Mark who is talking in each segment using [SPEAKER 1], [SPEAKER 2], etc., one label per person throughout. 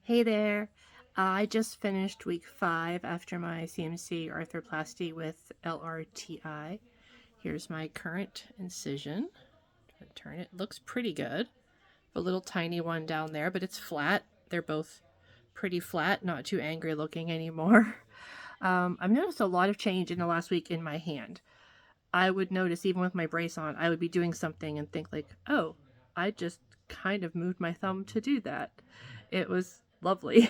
[SPEAKER 1] Hey there. I just finished week 5 after my CMC Arthroplasty with LRTI. Here's my current incision. Turn it. Looks pretty good. A little tiny one down there, but it's flat. They're both pretty flat, not too angry looking anymore. I've noticed a lot of change in the last week in my hand. I would notice even with my brace on, I would be doing something and think like, oh, I just kind of moved my thumb to do that. It was lovely.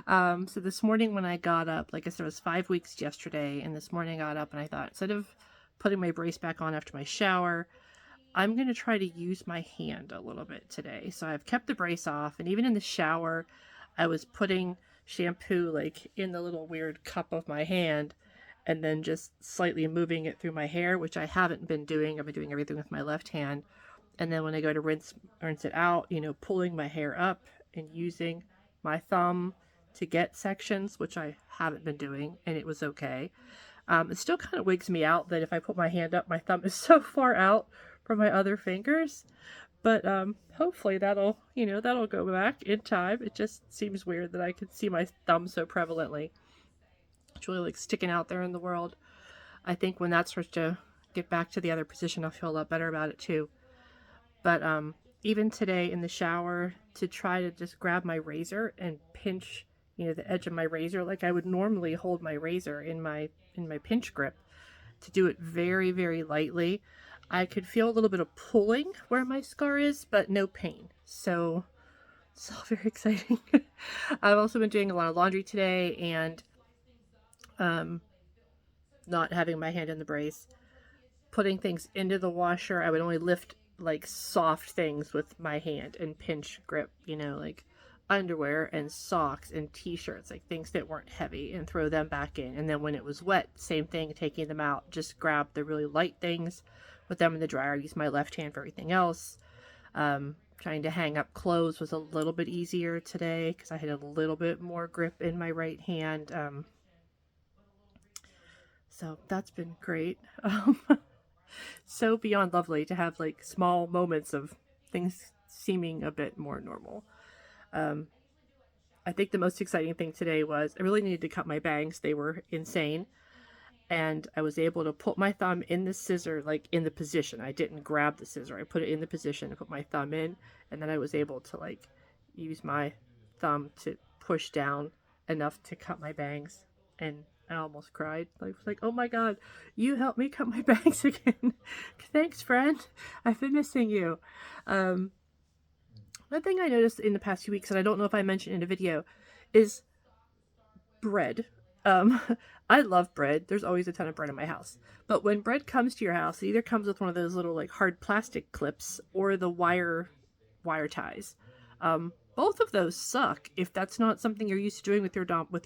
[SPEAKER 1] So this morning when I got up, like I said, it was 5 weeks yesterday, and this morning I got up and I thought, instead of putting my brace back on after my shower, I'm going to try to use my hand a little bit today. So I've kept the brace off, and even in the shower, I was putting shampoo like in the little weird cup of my hand and then just slightly moving it through my hair, which I haven't been doing. I've been doing everything with my left hand. And then when I go to rinse it out, pulling my hair up and using my thumb to get sections, which I haven't been doing, and it was okay. It still kind of wigs me out that if I put my hand up, my thumb is so far out from my other fingers. But hopefully that'll go back in time. It just seems weird that I can see my thumb so prevalently. It's really like sticking out there in the world. I think when that starts to get back to the other position, I'll feel a lot better about it too. But even today in the shower, to try to just grab my razor and pinch, the edge of my razor like I would normally hold my razor in my pinch grip, to do it very, very lightly. I could feel a little bit of pulling where my scar is, but no pain. So it's all very exciting. I've also been doing a lot of laundry today and not having my hand in the brace. Putting things into the washer, I would only lift like soft things with my hand and pinch grip, like underwear and socks and t-shirts, like things that weren't heavy, and throw them back in. And then when it was wet, same thing, taking them out, just grab the really light things, put them in the dryer, use my left hand for everything else. Trying to hang up clothes was a little bit easier today because I had a little bit more grip in my right hand. So that's been great. So beyond lovely to have like small moments of things seeming a bit more normal. I think the most exciting thing today was I really needed to cut my bangs. They were insane. And I was able to put my thumb in the scissor, like in the position. I didn't grab the scissor. I put it in the position and put my thumb in. And then I was able to like use my thumb to push down enough to cut my bangs. And I almost cried. I was like, oh my God, you helped me cut my bangs again. Thanks, friend. I've been missing you. One thing I noticed in the past few weeks, and I don't know if I mentioned in a video, is bread. I love bread. There's always a ton of bread in my house. But when bread comes to your house, it either comes with one of those little like hard plastic clips or the wire ties. Both of those suck if that's not something you're used to doing with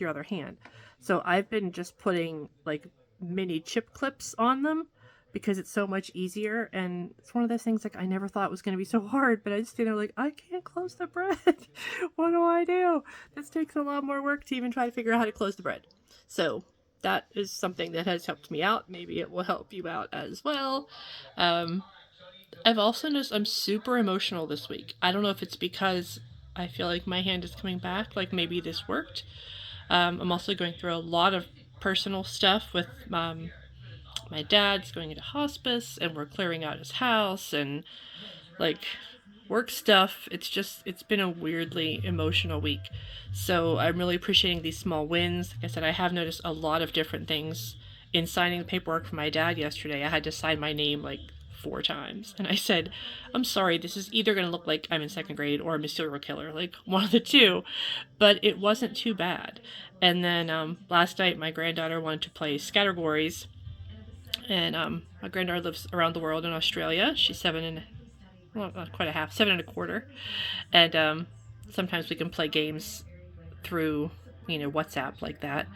[SPEAKER 1] your other hand. So I've been just putting like mini chip clips on them because it's so much easier, and it's one of those things like I never thought it was going to be so hard, but I just stand there like, I can't close the bread. What do I do? This takes a lot more work to even try to figure out how to close the bread. So that is something that has helped me out. Maybe it will help you out as well. I've also noticed I'm super emotional this week. I don't know if it's because I feel like my hand is coming back, like maybe this worked. I'm also going through a lot of personal stuff with my dad's going into hospice, and we're clearing out his house and like work stuff. It's been a weirdly emotional week. So I'm really appreciating these small wins. Like I said, I have noticed a lot of different things in signing the paperwork for my dad yesterday. I had to sign my name like 4 times. And I said, I'm sorry, this is either going to look like I'm in 2nd grade or I'm a serial killer, like one of the two. But it wasn't too bad. And then last night, my granddaughter wanted to play Scattergories. And my granddaughter lives around the world in Australia. She's 7 not quite a half, 7 1/4. And sometimes we can play games through, WhatsApp like that.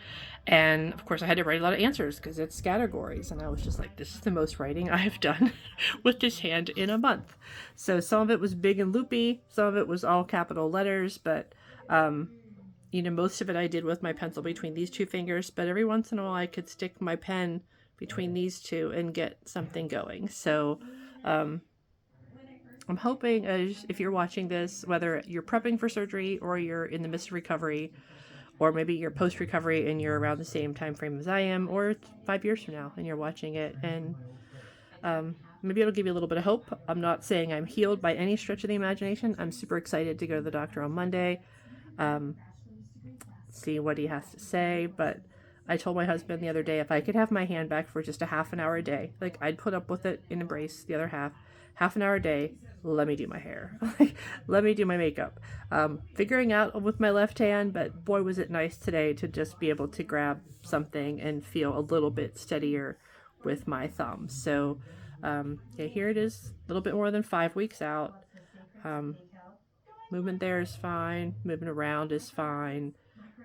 [SPEAKER 1] And of course I had to write a lot of answers because it's categories. And I was just like, this is the most writing I have done with this hand in a month. So some of it was big and loopy. Some of it was all capital letters, but most of it I did with my pencil between these 2 fingers, but every once in a while I could stick my pen between these 2 and get something going. So I'm hoping if you're watching this, whether you're prepping for surgery or you're in the midst of recovery, or maybe you're post recovery and you're around the same time frame as I am, or 5 years from now and you're watching it, and maybe it'll give you a little bit of hope. I'm not saying I'm healed by any stretch of the imagination. I'm super excited to go to the doctor on Monday, see what he has to say. But I told my husband the other day if I could have my hand back for just a half an hour a day, like I'd put up with it in a brace the other half an hour a day. Let me do my hair. Let me do my makeup. Figuring out with my left hand, but boy, was it nice today to just be able to grab something and feel a little bit steadier with my thumb. So, yeah, here it is, a little bit more than 5 weeks out. Movement there is fine. Moving around is fine.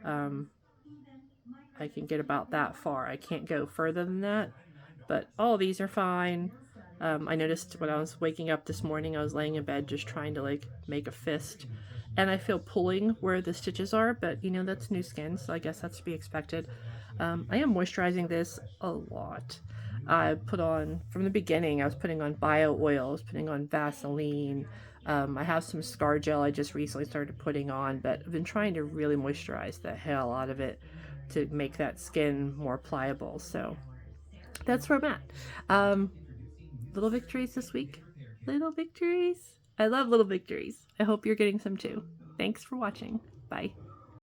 [SPEAKER 1] I can get about that far. I can't go further than that, but all of these are fine. I noticed when I was waking up this morning, I was laying in bed just trying to like make a fist, and I feel pulling where the stitches are, but you know, that's new skin, so I guess that's to be expected. I am moisturizing this a lot. I put on, from the beginning, I was putting on bio oil, I was putting on Vaseline. I have some scar gel I just recently started putting on, but I've been trying to really moisturize the hell out of it to make that skin more pliable. So that's where I'm at. Little victories this week. Little victories. I love little victories. I hope you're getting some too. Thanks for watching. Bye.